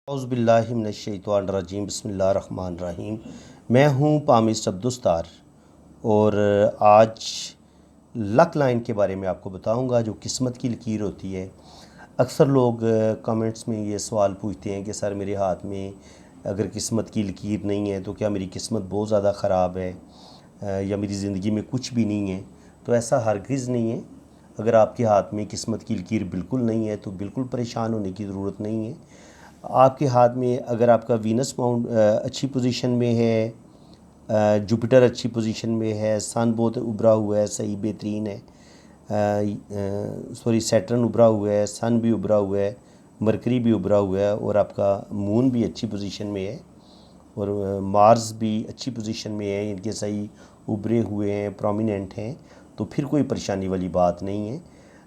औज़ुबिल्लाहिमिनश्शैतानिर्रजीम बिस्मिल्लाहिर्रहमानिर्रहीम। मैं हूँ पामिस अब्दुस्तार और आज लक लाइन के बारे में आपको बताऊँगा जो किस्मत की लकीर होती है। अक्सर लोग कमेंट्स में ये सवाल पूछते हैं कि सर मेरे हाथ में अगर किस्मत की लकीर नहीं है तो क्या मेरी किस्मत बहुत ज़्यादा ख़राब है या मेरी ज़िंदगी में कुछ भी नहीं है। तो ऐसा हरगिज़ नहीं है। अगर आपके हाथ में किस्मत की लकीर बिल्कुल नहीं है तो बिल्कुल परेशान होने की ज़रूरत नहीं है। आपके हाथ में अगर आपका वीनस माउंट अच्छी पोजीशन में है, जुपिटर अच्छी पोजीशन में है, सन बहुत उभरा हुआ है, सही बेहतरीन है, सैटर्न उभरा हुआ है, सन भी उभरा हुआ है, मरकरी भी उभरा हुआ है और आपका मून भी अच्छी पोजीशन में है और मार्स भी अच्छी पोजीशन में है, इनके सही उभरे हुए हैं, प्रोमिनेंट हैं, तो फिर कोई परेशानी वाली बात नहीं है।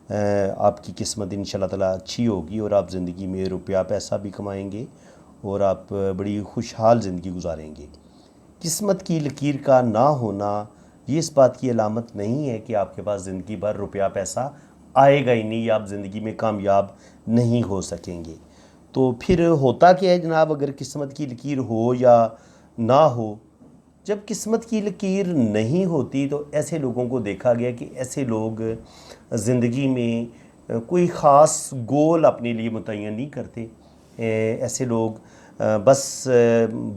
आपकी किस्मत इंशाल्लाह ताला अच्छी होगी और आप ज़िंदगी में रुपया पैसा भी कमाएंगे और आप बड़ी खुशहाल ज़िंदगी गुजारेंगे। किस्मत की लकीर का ना होना ये इस बात की अलामत नहीं है कि आपके पास ज़िंदगी भर रुपया पैसा आएगा ही नहीं या आप ज़िंदगी में कामयाब नहीं हो सकेंगे। तो फिर होता क्या है जनाब, अगर किस्मत की लकीर हो या ना हो। जब किस्मत की लकीर नहीं होती तो ऐसे लोगों को देखा गया कि ऐसे लोग ज़िंदगी में कोई ख़ास गोल अपने लिए मुतय्यन नहीं करते। ऐसे लोग बस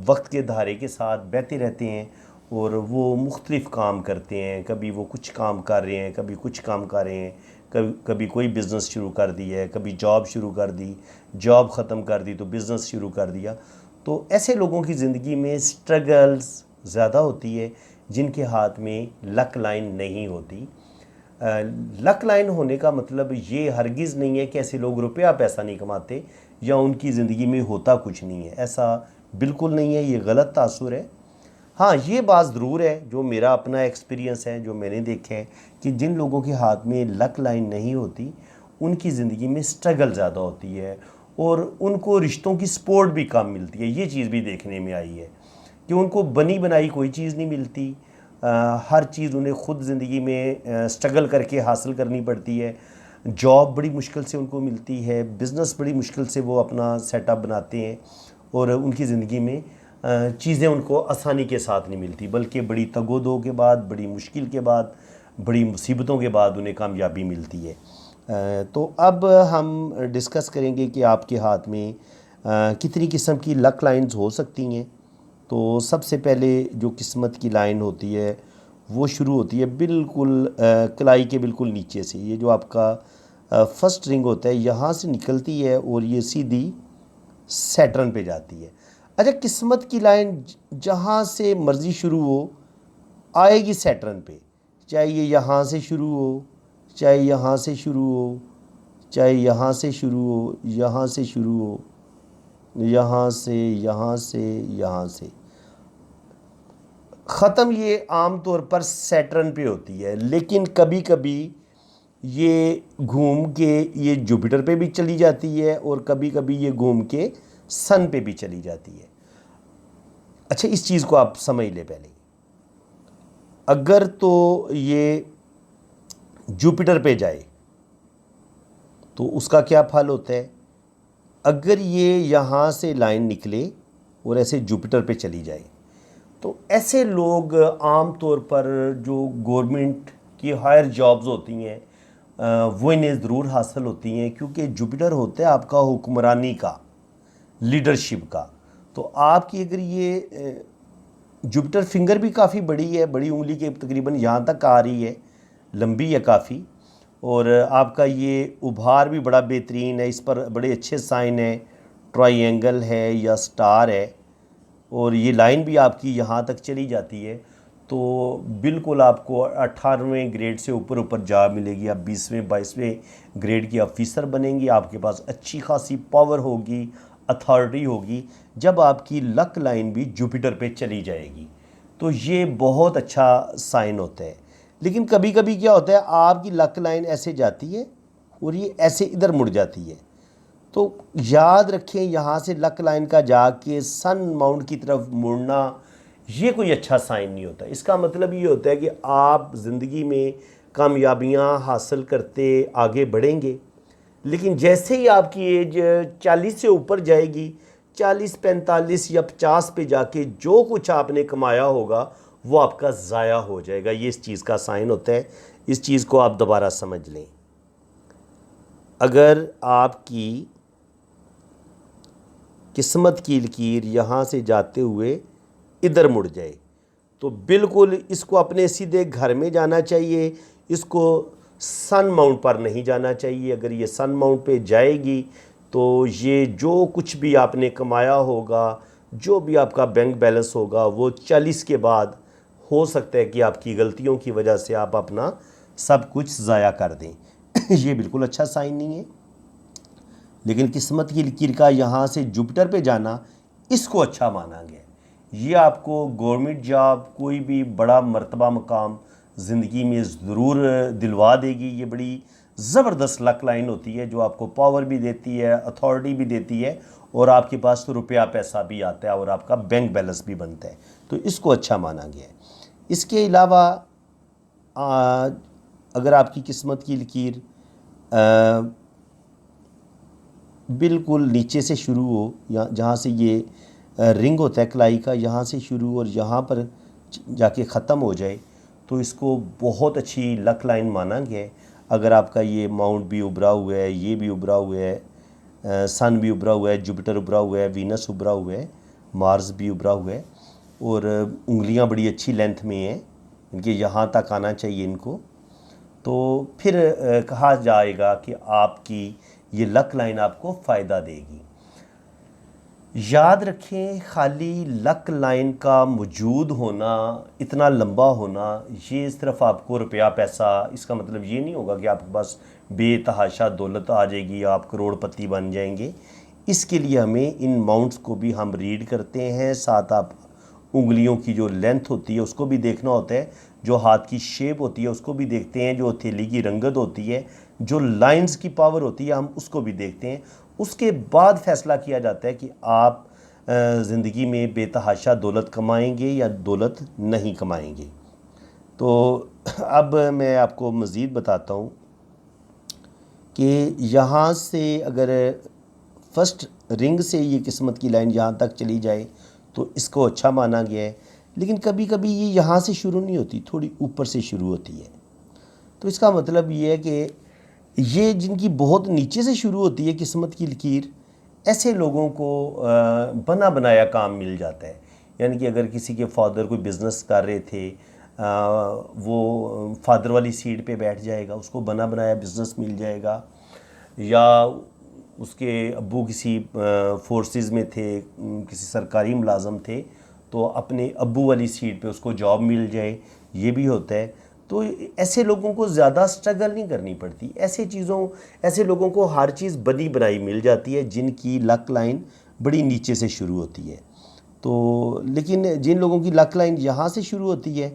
वक्त के धारे के साथ बहते रहते हैं और वो मुख्तलिफ़ काम करते हैं। कभी वो कुछ काम कर रहे हैं, कभी कुछ काम कर रहे हैं, कभी कोई बिज़नेस शुरू कर दी है, कभी जॉब शुरू कर दी, जॉब ख़त्म कर दी तो बिज़नेस शुरू कर दिया। तो ऐसे लोगों की ज़िंदगी में स्ट्रगल्स ज़्यादा होती है जिनके हाथ में लक लाइन नहीं होती। लक लाइन होने का मतलब ये हरगिज़ नहीं है कि ऐसे लोग रुपया पैसा नहीं कमाते या उनकी ज़िंदगी में होता कुछ नहीं है। ऐसा बिल्कुल नहीं है, ये गलत तासुर है। हाँ, ये बात ज़रूर है जो मेरा अपना एक्सपीरियंस है, जो मैंने देखा है कि जिन लोगों के हाथ में लक लाइन नहीं होती उनकी ज़िंदगी में स्ट्रगल ज़्यादा होती है और उनको रिश्तों की सपोर्ट भी कम मिलती है। ये चीज़ भी देखने में आई है कि उनको बनी बनाई कोई चीज़ नहीं मिलती। हर चीज़ उन्हें ख़ुद ज़िंदगी में स्ट्रगल करके हासिल करनी पड़ती है। जॉब बड़ी मुश्किल से उनको मिलती है, बिज़नेस बड़ी मुश्किल से वो अपना सेटअप बनाते हैं और उनकी ज़िंदगी में चीज़ें उनको आसानी के साथ नहीं मिलती, बल्कि बड़ी तगोदो के बाद, बड़ी मुश्किल के बाद, बड़ी मुसीबतों के बाद उन्हें कामयाबी मिलती है। तो अब हम डिस्कस करेंगे कि आपके हाथ में कितनी किस्म की लक लाइन्स हो सकती हैं। तो सबसे पहले जो किस्मत की लाइन होती है वो शुरू होती है बिल्कुल कलाई के बिल्कुल नीचे से। ये जो आपका फर्स्ट रिंग होता है यहाँ से निकलती है और ये सीधी सैटर्न पे जाती है। अच्छा, किस्मत की लाइन जहाँ से मर्ज़ी शुरू हो आएगी सैटर्न पे, चाहे ये यहाँ से शुरू हो, चाहे यहाँ से शुरू हो, चाहे यहाँ से शुरू हो, यहाँ से शुरू हो, यहाँ से, यहाँ से, यहाँ से ख़त्म ये आम तौर पर सैटर्न पे होती है। लेकिन कभी कभी ये घूम के ये जुपिटर पे भी चली जाती है और कभी कभी ये घूम के सन पे भी चली जाती है। अच्छा, इस चीज़ को आप समझ ले पहले। अगर तो ये जुपिटर पे जाए तो उसका क्या फल होता है। अगर ये यहाँ से लाइन निकले और ऐसे जुपिटर पे चली जाए तो ऐसे लोग आम तौर पर जो गवर्नमेंट की हायर जॉब्स होती हैं वो इन्हें ज़रूर हासिल होती हैं, क्योंकि जुपिटर होता है आपका हुक्मरानी का, लीडरशिप का। तो आपकी अगर ये जुपिटर फिंगर भी काफ़ी बड़ी है, बड़ी उंगली के तकरीबन यहाँ तक आ रही है, लंबी है काफ़ी, और आपका ये उभार भी बड़ा बेहतरीन है, इस पर बड़े अच्छे साइन है, ट्रायंगल है या स्टार है, और ये लाइन भी आपकी यहाँ तक चली जाती है। तो बिल्कुल आपको 18वें ग्रेड से ऊपर ऊपर जॉब मिलेगी। आप 20वें 22वें ग्रेड के ऑफिसर बनेंगे, आपके पास अच्छी खासी पावर होगी, अथॉरिटी होगी, जब आपकी लक लाइन भी जुपिटर पे चली जाएगी। तो ये बहुत अच्छा साइन होता है। लेकिन कभी कभी क्या होता है, आपकी लक लाइन ऐसे जाती है और ये ऐसे इधर मुड़ जाती है। तो याद रखें, यहाँ से लक लाइन का जाके सन माउंट की तरफ मुड़ना ये कोई अच्छा साइन नहीं होता। इसका मतलब ये होता है कि आप ज़िंदगी में कामयाबियाँ हासिल करते आगे बढ़ेंगे, लेकिन जैसे ही आपकी एज 40 से ऊपर जाएगी, 40, 45 या 50 पे जाके जो कुछ आपने कमाया होगा वो आपका ज़ाया हो जाएगा। ये इस चीज़ का साइन होता है। इस चीज़ को आप दोबारा समझ लें। अगर आपकी किस्मत की लकीर यहाँ से जाते हुए इधर मुड़ जाए तो बिल्कुल इसको अपने सीधे घर में जाना चाहिए, इसको सन माउंट पर नहीं जाना चाहिए। अगर ये सन माउंट पे जाएगी तो ये जो कुछ भी आपने कमाया होगा, जो भी आपका बैंक बैलेंस होगा, वो 40 के बाद हो सकता है कि आपकी गलतियों की वजह से आप अपना सब कुछ ज़ाया कर दें। ये बिल्कुल अच्छा साइन नहीं है। लेकिन किस्मत की लकीर का यहाँ से जुपिटर पे जाना, इसको अच्छा माना गया। ये आपको गवर्नमेंट जॉब, कोई भी बड़ा मर्तबा मकाम ज़िंदगी में ज़रूर दिलवा देगी। ये बड़ी ज़बरदस्त लक लाइन होती है जो आपको पावर भी देती है, अथॉरिटी भी देती है, और आपके पास तो रुपया पैसा भी आता है और आपका बैंक बैलेंस भी बनता है। तो इसको अच्छा माना गया है। इसके अलावा अगर आपकी किस्मत की लकीर बिल्कुल नीचे से शुरू हो, या जहाँ से ये रिंग होता है कलाई का, यहाँ से शुरू और यहाँ पर जाके ख़त्म हो जाए, तो इसको बहुत अच्छी लक लाइन माना गया है। अगर आपका ये माउंट भी उभरा हुआ है, ये भी उभरा हुआ है, सन भी उभरा हुआ है, जुपिटर उभरा हुआ है, वीनस उभरा हुआ है, मार्स भी उभरा हुआ है, और उंगलियां बड़ी अच्छी लेंथ में हैं, इनके यहाँ तक आना चाहिए इनको, तो फिर कहा जाएगा कि आपकी ये लक लाइन आपको फ़ायदा देगी। याद रखें, खाली लक लाइन का मौजूद होना, इतना लंबा होना, ये सिर्फ आपको रुपया पैसा, इसका मतलब ये नहीं होगा कि आपके पास बेतहाशा दौलत आ जाएगी, आप करोड़पति बन जाएंगे। इसके लिए हमें इन माउंट्स को भी हम रीड करते हैं, साथ आप उंगलियों की जो लेंथ होती है उसको भी देखना होता है, जो हाथ की शेप होती है उसको भी देखते हैं, जो हथेली की रंगत होती है, जो लाइंस की पावर होती है, हम उसको भी देखते हैं। उसके बाद फैसला किया जाता है कि आप ज़िंदगी में बेतहाशा दौलत कमाएंगे या दौलत नहीं कमाएंगे। तो अब मैं आपको मज़ीद बताता हूँ कि यहाँ से अगर फर्स्ट रिंग से ये किस्मत की लाइन यहाँ तक चली जाए तो इसको अच्छा माना गया है। लेकिन कभी कभी ये यहाँ से शुरू नहीं होती, थोड़ी ऊपर से शुरू होती है। तो इसका मतलब ये है कि ये जिनकी बहुत नीचे से शुरू होती है किस्मत की लकीर, ऐसे लोगों को बना बनाया काम मिल जाता है। यानी कि अगर किसी के फादर कोई बिज़नेस कर रहे थे, वो फादर वाली सीट पे बैठ जाएगा, उसको बना बनाया बिज़नेस मिल जाएगा। या उसके अब्बू किसी फोर्सेस में थे, किसी सरकारी मुलाजम थे, तो अपने अब्बू वाली सीट पे उसको जॉब मिल जाए, ये भी होता है। तो ऐसे लोगों को ज़्यादा स्ट्रगल नहीं करनी पड़ती। ऐसे लोगों को हर चीज़ बनी बनाई मिल जाती है जिनकी लक लाइन बड़ी नीचे से शुरू होती है। तो लेकिन जिन लोगों की लक लाइन यहाँ से शुरू होती है,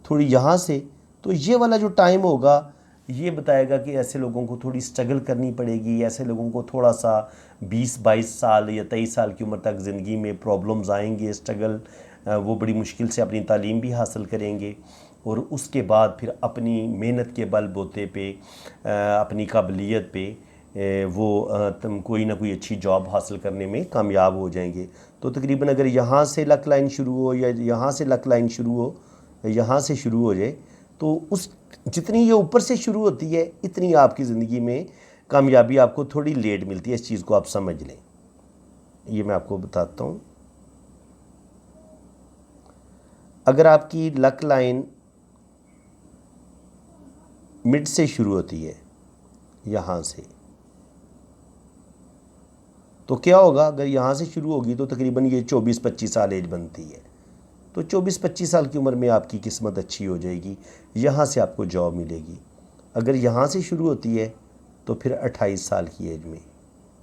थोड़ी यहाँ से, तो ये वाला जो टाइम होगा ये बताएगा कि ऐसे लोगों को थोड़ी स्ट्रगल करनी पड़ेगी। ऐसे लोगों को थोड़ा सा 20-22 साल या 23 साल की उम्र तक ज़िंदगी में प्रॉब्लम्स आएंगे, स्ट्रगल, वो बड़ी मुश्किल से अपनी तालीम भी हासिल करेंगे, और उसके बाद फिर अपनी मेहनत के बलबूते पे, अपनी काबिलियत पे वो कोई ना कोई अच्छी जॉब हासिल करने में कामयाब हो जाएंगे। तो तकरीबन अगर यहाँ से लक लाइन शुरू हो या यहाँ से लक लाइन शुरू हो, यहाँ से शुरू हो जाए, तो उस जितनी ये ऊपर से शुरू होती है इतनी आपकी ज़िंदगी में कामयाबी आपको थोड़ी लेट मिलती है। इस चीज़ को आप समझ लें। ये मैं आपको बताता हूँ। अगर आपकी लक लाइन मिड से शुरू होती है यहाँ से, तो क्या होगा? अगर यहाँ से शुरू होगी तो तकरीबन ये 24-25 साल एज बनती है। तो 24-25 साल की उम्र में आपकी किस्मत अच्छी हो जाएगी, यहाँ से आपको जॉब मिलेगी। अगर यहाँ से शुरू होती है तो फिर 28 साल की एज में।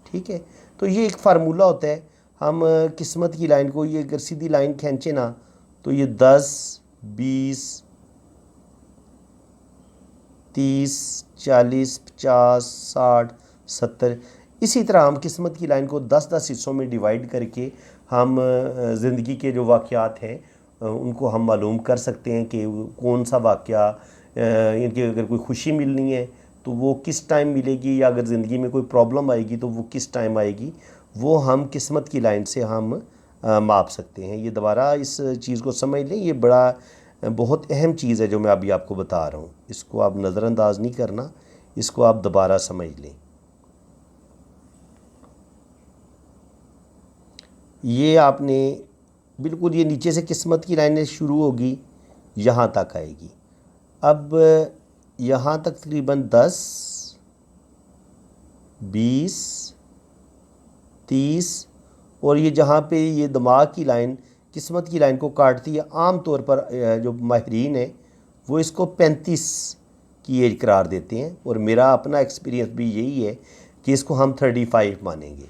ठीक है, तो ये एक फार्मूला होता है। हम किस्मत की लाइन को, ये अगर सीधी लाइन खींचे ना, तो ये 10, 20, 30, 40, 50, 60, 70, इसी तरह हम किस्मत की लाइन को 10-10 हिस्सों में डिवाइड करके हम ज़िंदगी के जो वाक़यात हैं उनको हम मालूम कर सकते हैं कि कौन सा वाक़या, इनकी अगर कोई खुशी मिलनी है तो वो किस टाइम मिलेगी, या अगर ज़िंदगी में कोई प्रॉब्लम आएगी तो वो किस टाइम आएगी। वो हम किस्मत की लाइन से हम माप सकते हैं। ये दोबारा इस चीज़ को समझ लें, ये बहुत अहम चीज़ है जो मैं अभी आपको बता रहा हूँ। इसको आप नज़रअंदाज नहीं करना, इसको आप दोबारा समझ लें। ये आपने बिल्कुल, ये नीचे से किस्मत की लाइनें शुरू होगी, यहाँ तक आएगी। अब यहाँ तक तकरीबन 10, 20, 30, और ये जहाँ पे ये दिमाग की लाइन किस्मत की लाइन को काटती है, आम तौर पर जो माहिरीन है वो इसको 35 की एज करार देते हैं, और मेरा अपना एक्सपीरियंस भी यही है कि इसको हम 35 मानेंगे।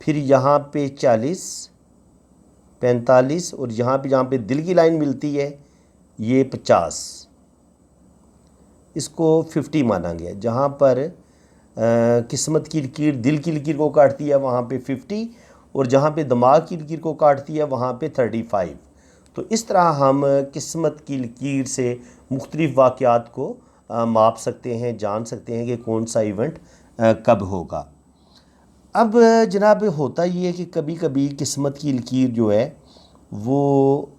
फिर यहाँ पे 40, 45, और यहाँ पे जहाँ पे दिल की लाइन मिलती है ये 50, इसको 50 माना गया। जहाँ पर किस्मत की लकीर दिल की लकीर को काटती है वहाँ पे 50, और जहाँ पे दिमाग की लकीर को काटती है वहाँ पे 35। तो इस तरह हम किस्मत की लकीर से मुख्तलिफ़ वाक़यात को माप सकते हैं, जान सकते हैं कि कौन सा इवेंट कब होगा। अब जनाब होता ये है कि कभी कभी किस्मत की लकीर जो है वो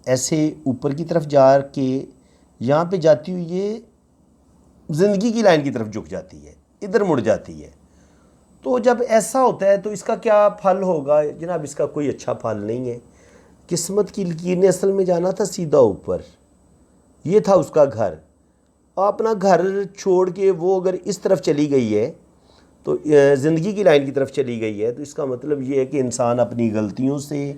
ऐसे ऊपर की तरफ जा के यहाँ पे जाती हुई ये ज़िंदगी की लाइन की तरफ झुक जाती है, इधर मुड़ जाती है। तो जब ऐसा होता है तो इसका क्या फल होगा जनाब? इसका कोई अच्छा फल नहीं है। किस्मत की लकीर ने असल में जाना था सीधा ऊपर, ये था उसका घर। अपना घर छोड़ के वो अगर इस तरफ चली गई है तो ज़िंदगी की लाइन की तरफ चली गई है, तो इसका मतलब ये है कि इंसान अपनी गलतियों से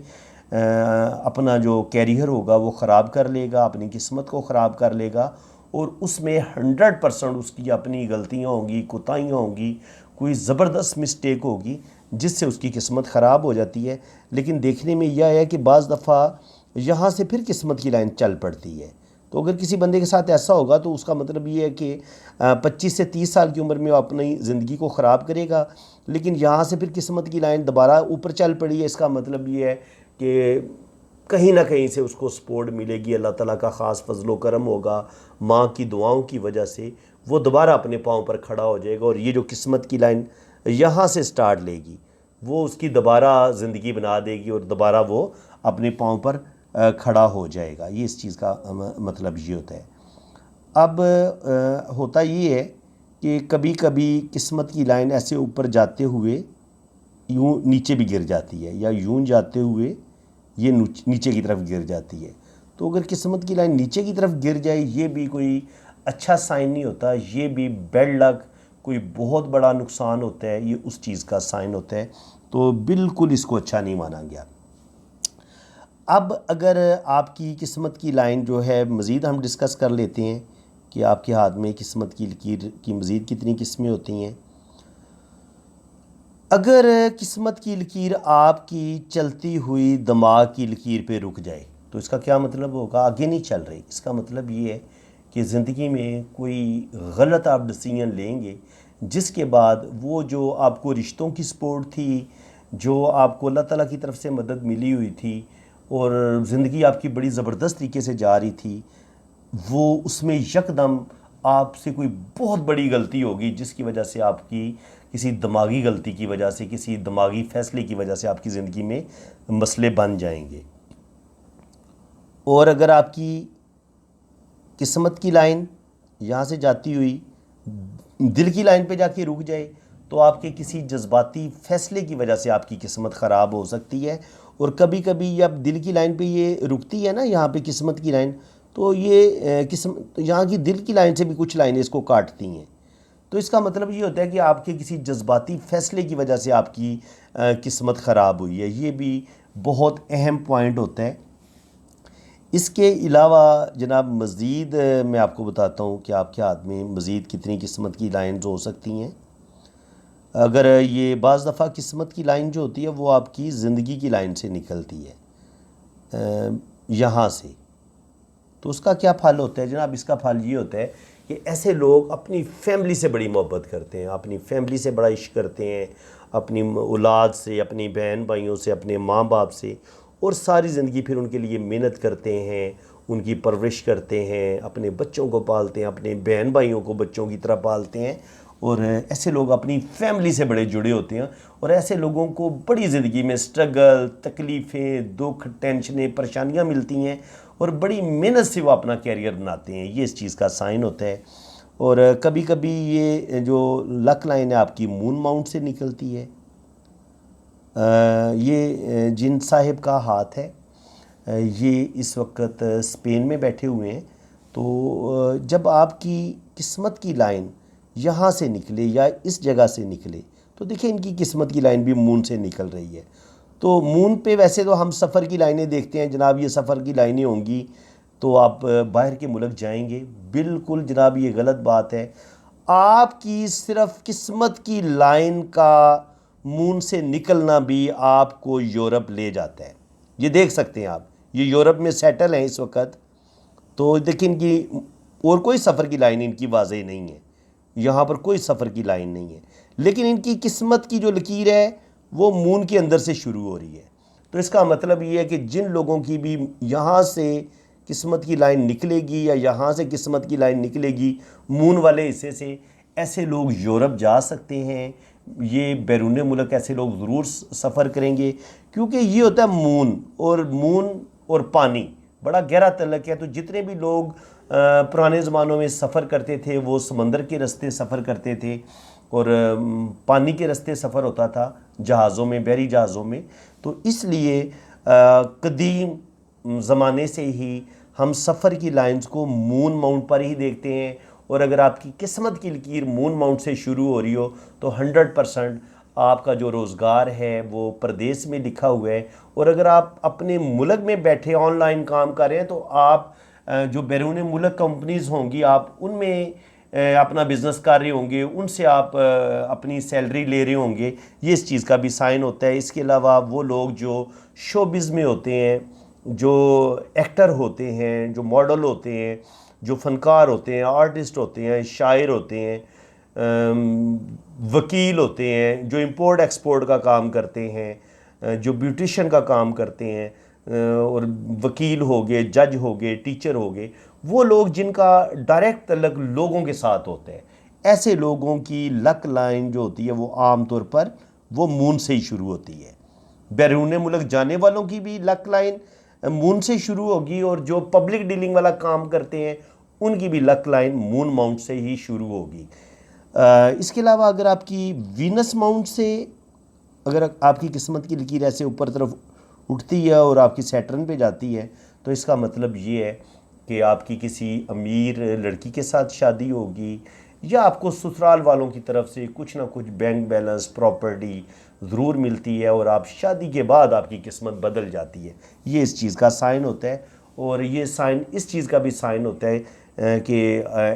अपना जो कैरियर होगा वो ख़राब कर लेगा, अपनी किस्मत को ख़राब कर लेगा, और उसमें 100% उसकी अपनी गलतियाँ होंगी, कोताहियाँ होंगी, कोई ज़बरदस्त मिस्टेक होगी जिससे उसकी किस्मत ख़राब हो जाती है। लेकिन देखने में यह है कि बाज़ दफ़ा यहाँ से फिर किस्मत की लाइन चल पड़ती है। तो अगर किसी बंदे के साथ ऐसा होगा तो उसका मतलब ये है कि 25 से 30 साल की उम्र में वो अपनी ज़िंदगी को ख़राब करेगा, लेकिन यहाँ से फिर किस्मत की लाइन दोबारा ऊपर चल पड़ी है। इसका मतलब ये है कि कहीं ना कहीं से उसको सपोर्ट मिलेगी, अल्लाह ताला का ख़ास फजलो करम होगा, माँ की दुआओं की वजह से वो दोबारा अपने पाँव पर खड़ा हो जाएगा, और ये जो किस्मत की लाइन यहाँ से स्टार्ट लेगी वो उसकी दोबारा ज़िंदगी बना देगी, और दोबारा वो अपने पाँव पर खड़ा हो जाएगा। ये इस चीज़ का मतलब ये होता है। अब होता ये है कि कभी कभी किस्मत की लाइन ऐसे ऊपर जाते हुए यूँ नीचे भी गिर जाती है, या यूँ जाते हुए ये नीचे की तरफ गिर जाती है। तो अगर किस्मत की लाइन नीचे की तरफ गिर जाए ये भी कोई अच्छा साइन नहीं होता, ये भी बैड लक, कोई बहुत बड़ा नुकसान होता है, ये उस चीज़ का साइन होता है। तो बिल्कुल इसको अच्छा नहीं माना गया। अब अगर आपकी किस्मत की लाइन जो है मज़ीद हम डिस्कस कर लेते हैं कि आपके हाथ में किस्मत की लकीर की मज़ीद कितनी किस्में होती हैं। अगर किस्मत की लकीर आपकी चलती हुई दिमाग की लकीर पे रुक जाए तो इसका क्या मतलब होगा? आगे नहीं चल रही। इसका मतलब ये है कि ज़िंदगी में कोई गलत आप डिसीजन लेंगे जिसके बाद वो जो आपको रिश्तों की सपोर्ट थी, जो आपको अल्लाह ताला की तरफ से मदद मिली हुई थी, और ज़िंदगी आपकी बड़ी ज़बरदस्त तरीके से जा रही थी, वो उसमें यकदम आपसे कोई बहुत बड़ी गलती होगी जिसकी वजह से आपकी किसी दिमागी गलती की वजह से, किसी दिमागी फ़ैसले की वजह से आपकी ज़िंदगी में मसले बन जाएंगे। और अगर आपकी किस्मत की लाइन यहाँ से जाती हुई दिल की लाइन पे जाके रुक जाए तो आपके किसी जज्बाती फ़ैसले की वजह से आपकी किस्मत ख़राब हो सकती है। और कभी कभी जब दिल की लाइन पे ये रुकती है ना, यहाँ पे किस्मत की लाइन, तो ये किस्मत यहाँ की दिल की लाइन से भी कुछ लाइनें इसको काटती हैं। तो इसका मतलब ये होता है कि आपके किसी जज्बाती फ़ैसले की वजह से आपकी किस्मत ख़राब हुई है। ये भी बहुत अहम पॉइंट होता है। इसके अलावा जनाब मज़ीद मैं आपको बताता हूँ कि आपके हाथ में मज़ीद कितनी किस्मत की लाइन्स हो सकती हैं। अगर ये बाज़ दफ़ा किस्मत की लाइन जो होती है वो आपकी ज़िंदगी की लाइन से निकलती है यहाँ से, तो उसका क्या फल होता है जनाब? इसका फल ये होता है कि ऐसे लोग अपनी फैमिली से बड़ी मोहब्बत करते हैं, अपनी फैमिली से बड़ा इश्क करते हैं, अपनी औलाद से, अपनी बहन भाइयों से, अपने माँ बाप से, और सारी ज़िंदगी फिर उनके लिए मेहनत करते हैं, उनकी परवरिश करते हैं, अपने बच्चों को पालते हैं, अपने बहन भाइयों को बच्चों की तरह पालते हैं, और ऐसे लोग अपनी फैमिली से बड़े जुड़े होते हैं और ऐसे लोगों को बड़ी ज़िंदगी में स्ट्रगल, तकलीफ़ें, दुख, टेंशनें, परेशानियां मिलती हैं और बड़ी मेहनत से वो अपना कैरियर बनाते हैं। ये इस चीज़ का साइन होता है। और कभी कभी ये जो लक लाइन है आपकी मून माउंट से निकलती है। ये जिन साहिब का हाथ है, ये इस वक्त स्पेन में बैठे हुए हैं। तो जब आपकी किस्मत की लाइन यहाँ से निकले या इस जगह से निकले, तो देखिए इनकी किस्मत की लाइन भी मून से निकल रही है। तो मून पे वैसे तो हम सफ़र की लाइनें देखते हैं जनाब, ये सफ़र की लाइनें होंगी तो आप बाहर के मुल्क जाएंगे। बिल्कुल जनाब, ये गलत बात है। आपकी सिर्फ किस्मत की लाइन का मून से निकलना भी आपको यूरोप ले जाता है। ये देख सकते हैं आप, ये यूरोप में सेटल हैं इस वक्त। तो देखिए इनकी और कोई सफ़र की लाइन इनकी वाज़ेह नहीं है, यहाँ पर कोई सफ़र की लाइन नहीं है, लेकिन इनकी किस्मत की जो लकीर है वो मून के अंदर से शुरू हो रही है। तो इसका मतलब ये है कि जिन लोगों की भी यहाँ से किस्मत की लाइन निकलेगी या यहाँ से किस्मत की लाइन निकलेगी मून वाले हिस्से से, ऐसे लोग यूरोप जा सकते हैं। ये बैरून मुल्क ऐसे लोग ज़रूर सफ़र करेंगे, क्योंकि ये होता है मून और पानी बड़ा गहरा तल्लक है। तो जितने भी लोग पुराने ज़मानों में सफ़र करते थे वो समंदर के रास्ते सफ़र करते थे और पानी के रास्ते सफ़र होता था जहाज़ों में, बहरी जहाज़ों में। तो इसलिए कदीम ज़माने से ही हम सफ़र की लाइंस को मून माउंट पर ही देखते हैं। और अगर आपकी किस्मत की लकीर मून माउंट से शुरू हो रही हो तो 100% आपका जो रोज़गार है वो प्रदेश में लिखा हुआ है। और अगर आप अपने मुल्क में बैठे ऑनलाइन काम कर रहे हैं तो आप जो बैरून मुल्क कंपनीज़ होंगी आप उनमें अपना बिज़नेस कर रहे होंगे, उनसे आप अपनी सैलरी ले रहे होंगे। ये इस चीज़ का भी साइन होता है। इसके अलावा वो लोग जो शोबिज़ में होते हैं, जो एक्टर होते हैं, जो मॉडल होते हैं, जो फ़नकार होते हैं, आर्टिस्ट होते हैं, शायर होते हैं, वकील होते हैं, जो इंपोर्ट एक्सपोर्ट का काम करते हैं, जो ब्यूटिशियन का काम करते हैं, और वकील हो गए, जज हो गए, टीचर हो गए, वो लोग जिनका डायरेक्ट तल्लक लोगों के साथ होते हैं, ऐसे लोगों की लक लाइन जो होती है वो आम तौर पर वो मून से ही शुरू होती है। बैरून मुल्क जाने वालों की भी लक लाइन मून से शुरू होगी और जो पब्लिक डीलिंग वाला काम करते हैं उनकी भी लक लाइन मून माउंट से ही शुरू होगी। इसके अलावा अगर आपकी वीनस माउंट से अगर आपकी किस्मत की लकीर ऐसे ऊपर तरफ उठती है और आपकी सैटर्न पे जाती है तो इसका मतलब ये है कि आपकी किसी अमीर लड़की के साथ शादी होगी या आपको ससुराल वालों की तरफ से कुछ ना कुछ बैंक बैलेंस, प्रॉपर्टी ज़रूर मिलती है और आप शादी के बाद आपकी किस्मत बदल जाती है। ये इस चीज़ का साइन होता है। और ये साइन इस चीज़ का भी साइन होता है कि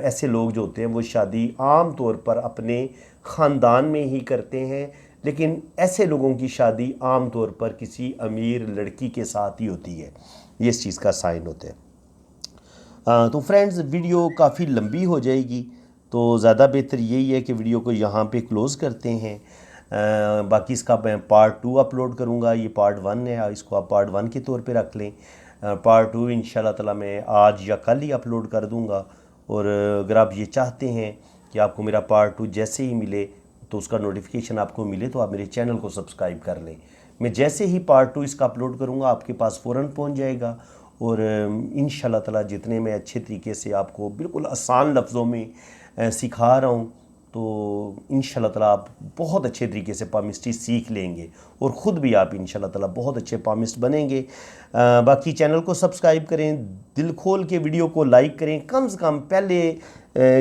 ऐसे लोग जो होते हैं वो शादी आम तौर पर अपने ख़ानदान में ही करते हैं, लेकिन ऐसे लोगों की शादी आम तौर पर किसी अमीर लड़की के साथ ही होती है। ये इस चीज़ का साइन होता है। तो फ्रेंड्स, वीडियो काफ़ी लंबी हो जाएगी, तो ज़्यादा बेहतर यही है कि वीडियो को यहाँ पे क्लोज़ करते हैं। बाकी इसका मैं पार्ट 2 अपलोड करूँगा। ये पार्ट 1 है, इसको आप पार्ट 1 के तौर पे रख लें। पार्ट 2 इंशाल्लाह ताला मैं आज या कल ही अपलोड कर दूँगा। और अगर आप ये चाहते हैं कि आपको मेरा पार्ट 2 जैसे ही मिले तो उसका नोटिफिकेशन आपको मिले तो आप मेरे चैनल को सब्सक्राइब कर लें। मैं जैसे ही पार्ट 2 इसका अपलोड करूँगा आपके पास फ़ौरन पहुँच जाएगा। और इंशाल्लाह ताला जितने मैं अच्छे तरीके से आपको बिल्कुल आसान लफ्ज़ों में सिखा रहा हूँ तो इंशाल्लाह ताला आप बहुत अच्छे तरीके से पामिस्ट्री सीख लेंगे और ख़ुद भी आप इंशाल्लाह ताला बहुत अच्छे पामिस्ट बनेंगे। बाकी चैनल को सब्सक्राइब करें, दिल खोल के वीडियो को लाइक करें। कम से कम पहले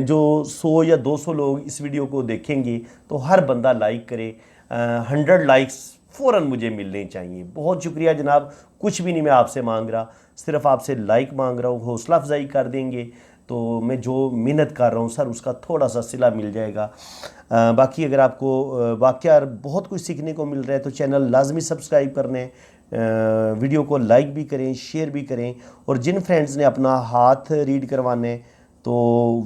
जो 100 या 200 लोग इस वीडियो को देखेंगे तो हर बंदा लाइक करे। 100 लाइक्स फ़ौरन मुझे मिलने चाहिए। बहुत शुक्रिया जनाब, कुछ भी नहीं मैं आपसे मांग रहा, सिर्फ आपसे लाइक मांग रहा हूँ। हौसला अफजाई कर देंगे तो मैं जो मेहनत कर रहा हूँ सर उसका थोड़ा सा सिला मिल जाएगा। बाकी अगर आपको वाकया बहुत कुछ सीखने को मिल रहा है तो चैनल लाजमी सब्सक्राइब करने, वीडियो को लाइक भी करें, शेयर भी करें। और जिन फ्रेंड्स ने अपना हाथ रीड करवाने तो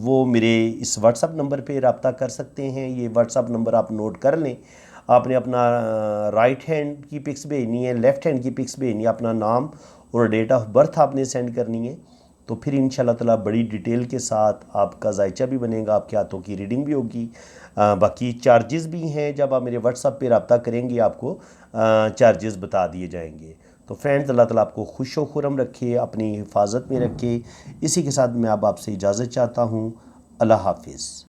वो मेरे इस व्हाट्सअप नंबर पे रब्ता कर सकते हैं। ये व्हाट्सअप नंबर आप नोट कर लें। आपने अपना राइट हैंड की पिक्स भेजनी है, लेफ़्ट हैंड की पिक्स भेजनी है, अपना नाम और डेट ऑफ बर्थ आपने सेंड करनी है। तो फिर इंशाल्लाह ताला बड़ी डिटेल के साथ आपका जायचा भी बनेगा, आपके हाथों की रीडिंग भी होगी। बाकी चार्जेस भी हैं, जब आप मेरे व्हाट्सएप पे रब्ता करेंगे आपको चार्जेस बता दिए जाएंगे। तो फ्रेंड्स, अल्लाह ताला आपको खुश व खुरम रखे, अपनी हिफाजत में रखे। इसी के साथ मैं अब आपसे इजाज़त चाहता हूँ। अल्लाह हाफिज़।